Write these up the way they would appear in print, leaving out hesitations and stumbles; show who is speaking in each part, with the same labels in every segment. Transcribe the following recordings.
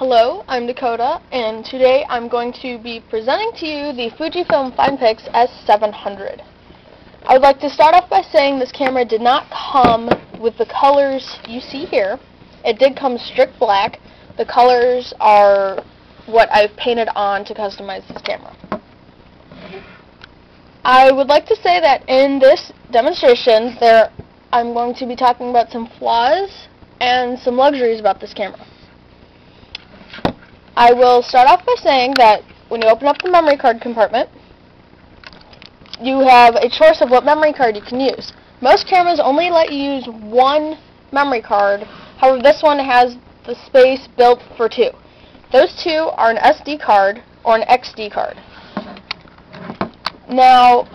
Speaker 1: Hello, I'm Dakota, and today I'm going to be presenting to you the Fujifilm Finepix S700. I would like to start off by saying this camera did not come with the colors you see here. It did come strict black. The colors are what I've painted on to customize this camera. I would like to say that in this demonstration, I'm going to be talking about some flaws and some luxuries about this camera. I will start off by saying that when you open up the memory card compartment, you have a choice of what memory card you can use. Most cameras only let you use one memory card. However, this one has the space built for two. Those two are an SD card or an XD card. Now,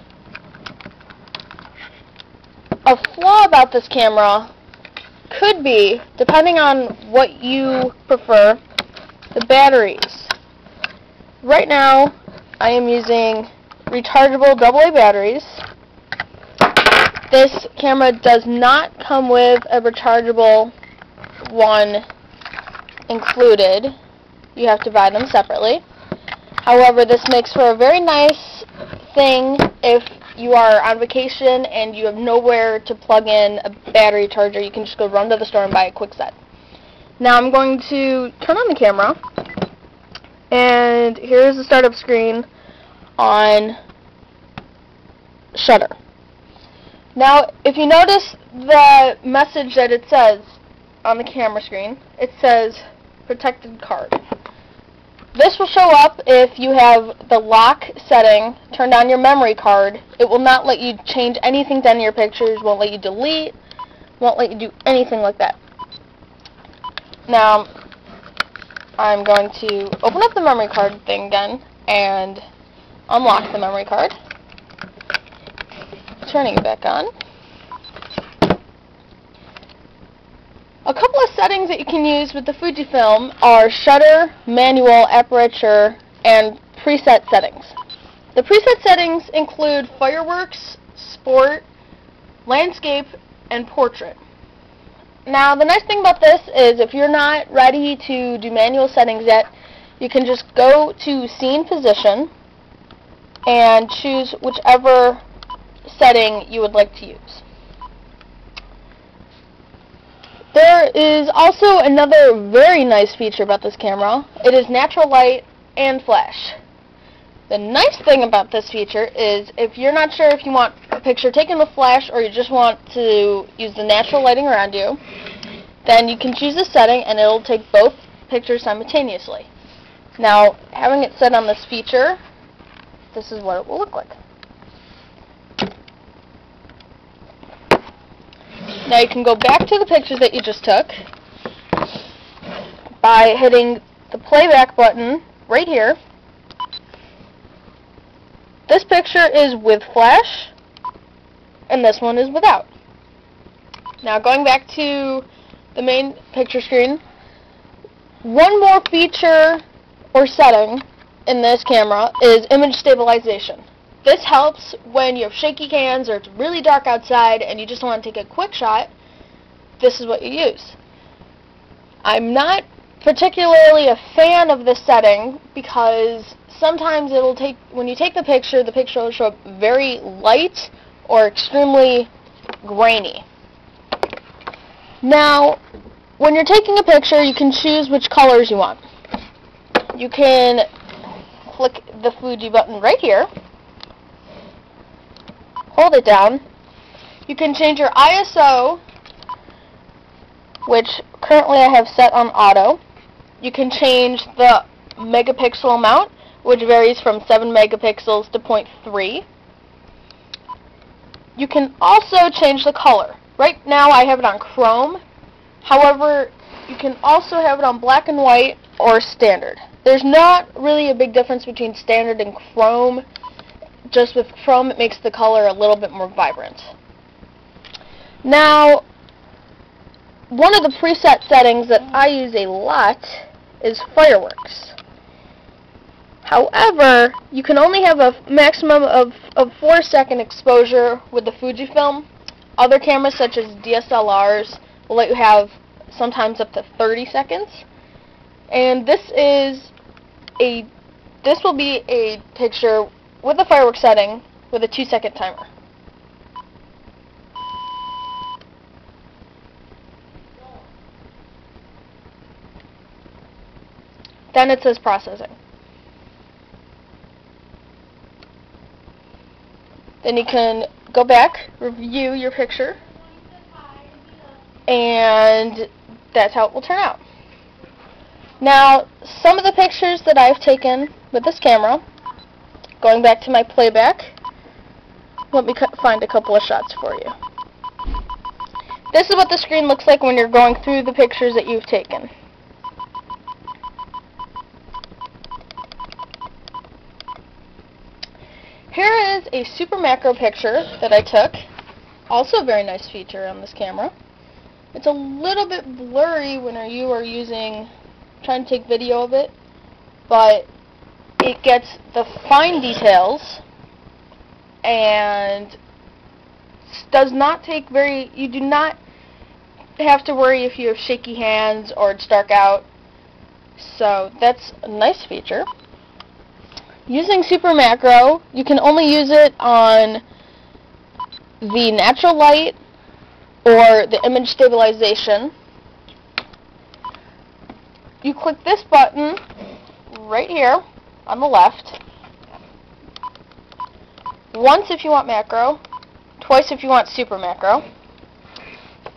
Speaker 1: a flaw about this camera could be, depending on what you prefer, the batteries. Right now, I am using rechargeable AA batteries. This camera does not come with a rechargeable one included. You have to buy them separately. However, this makes for a very nice thing if you are on vacation and you have nowhere to plug in a battery charger. You can just go run to the store and buy a quick set. Now I'm going to turn on the camera, and here's the startup screen on shutter. Now, if you notice the message that it says on the camera screen, it says protected card. This will show up if you have the lock setting turned on your memory card. It will not let you change anything to any of your pictures, won't let you delete, won't let you do anything like that. Now, I'm going to open up the memory card thing again and unlock the memory card. Turning it back on. A couple of settings that you can use with the Fujifilm are shutter, manual, aperture, and preset settings. The preset settings include fireworks, sport, landscape, and portrait. Now, the nice thing about this is if you're not ready to do manual settings yet, you can just go to scene position and choose whichever setting you would like to use. There is also another very nice feature about this camera. It is natural light and flash. The nice thing about this feature is if you're not sure if you want a picture taken with flash or you just want to use the natural lighting around you, then you can choose this setting and it'll take both pictures simultaneously. Now, having it set on this feature, this is what it will look like. Now you can go back to the pictures that you just took by hitting the playback button right here. This picture is with flash, and this one is without. Now going back to the main picture screen, one more feature or setting in this camera is image stabilization. This helps when you have shaky cams or it's really dark outside and you just want to take a quick shot. This is what you use. I'm not particularly a fan of this setting because sometimes when you take the picture will show up very light or extremely grainy. Now, when you're taking a picture, you can choose which colors you want. You can click the Fuji button right here, hold it down. You can change your ISO, which currently I have set on auto. You can change the megapixel amount, which varies from 7 megapixels to 0.3. You can also change the color. Right now I have it on chrome. However, you can also have it on black and white or standard. There's not really a big difference between standard and chrome. Just with chrome, it makes the color a little bit more vibrant. Now, one of the preset settings that I use a lot is fireworks. However, you can only have a maximum of 4-second exposure with the Fujifilm. Other cameras, such as DSLRs, will let you have sometimes up to 30 seconds. And this will be a picture with a fireworks setting with a 2-second timer. Then it says processing. Then you can go back, review your picture, and that's how it will turn out. Now, some of the pictures that I've taken with this camera, going back to my playback, let me find a couple of shots for you. This is what the screen looks like when you're going through the pictures that you've taken. Here is a super macro picture that I took. Also a very nice feature on this camera. It's a little bit blurry when you are trying to take video of it, but it gets the fine details and does not take you do not have to worry if you have shaky hands or it's dark out. So that's a nice feature. Using super macro, you can only use it on the natural light or the image stabilization. You click this button right here on the left. Once if you want macro, twice if you want super macro.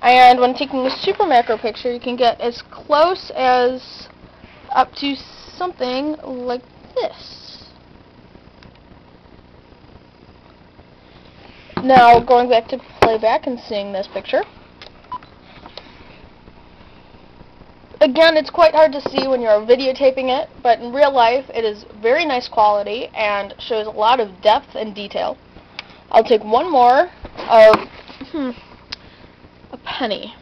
Speaker 1: And when taking a super macro picture, you can get as close as up to something like this. Now, going back to playback and seeing this picture. Again, it's quite hard to see when you're videotaping it, but in real life it is very nice quality and shows a lot of depth and detail. I'll take one more of a penny.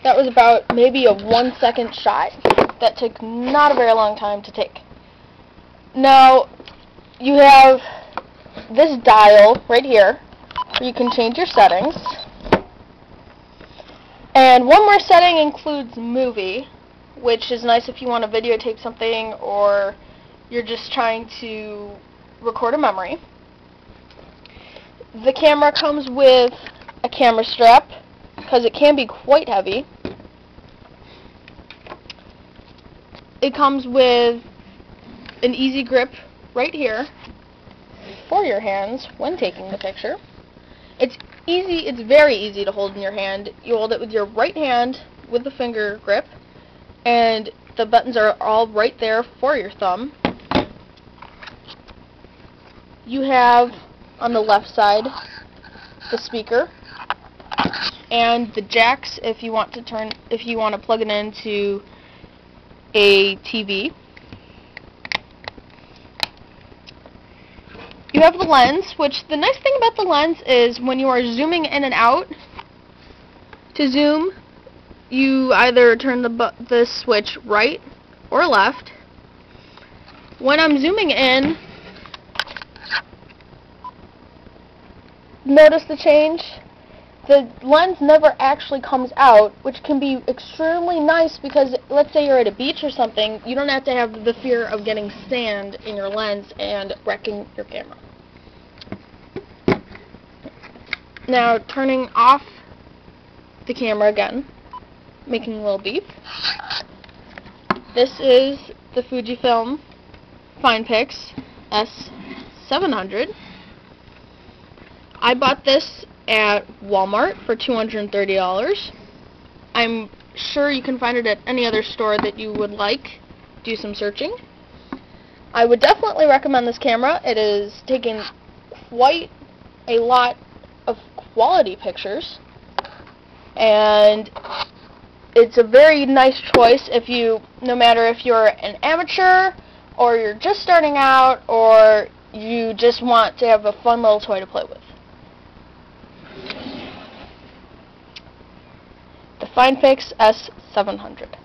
Speaker 1: That was about maybe a 1-second shot. That took not a very long time to take. Now, you have this dial right here where you can change your settings. And one more setting includes movie, which is nice if you want to videotape something or you're just trying to record a memory. The camera comes with a camera strap because it can be quite heavy. It comes with an easy grip right here for your hands when taking the picture. It's very easy to hold in your hand. You hold it with your right hand with the finger grip, and the buttons are all right there for your thumb. You have on the left side the speaker and the jacks if you want to plug it into a TV. You have the lens, which the nice thing about the lens is when you are zooming in and out, to zoom, you either turn the switch right or left. When I'm zooming in, notice the change? The lens never actually comes out, which can be extremely nice because let's say you're at a beach or something, you don't have to have the fear of getting sand in your lens and wrecking your camera. Now turning off the camera again, making a little beep. This is the Fujifilm Finepix S700. I bought this at Walmart for $230. I'm sure you can find it at any other store that you would like. Do some searching. I would definitely recommend this camera. It is taking quite a lot of quality pictures, and it's a very nice choice no matter if you're an amateur or you're just starting out or you just want to have a fun little toy to play with. The Finepix S700.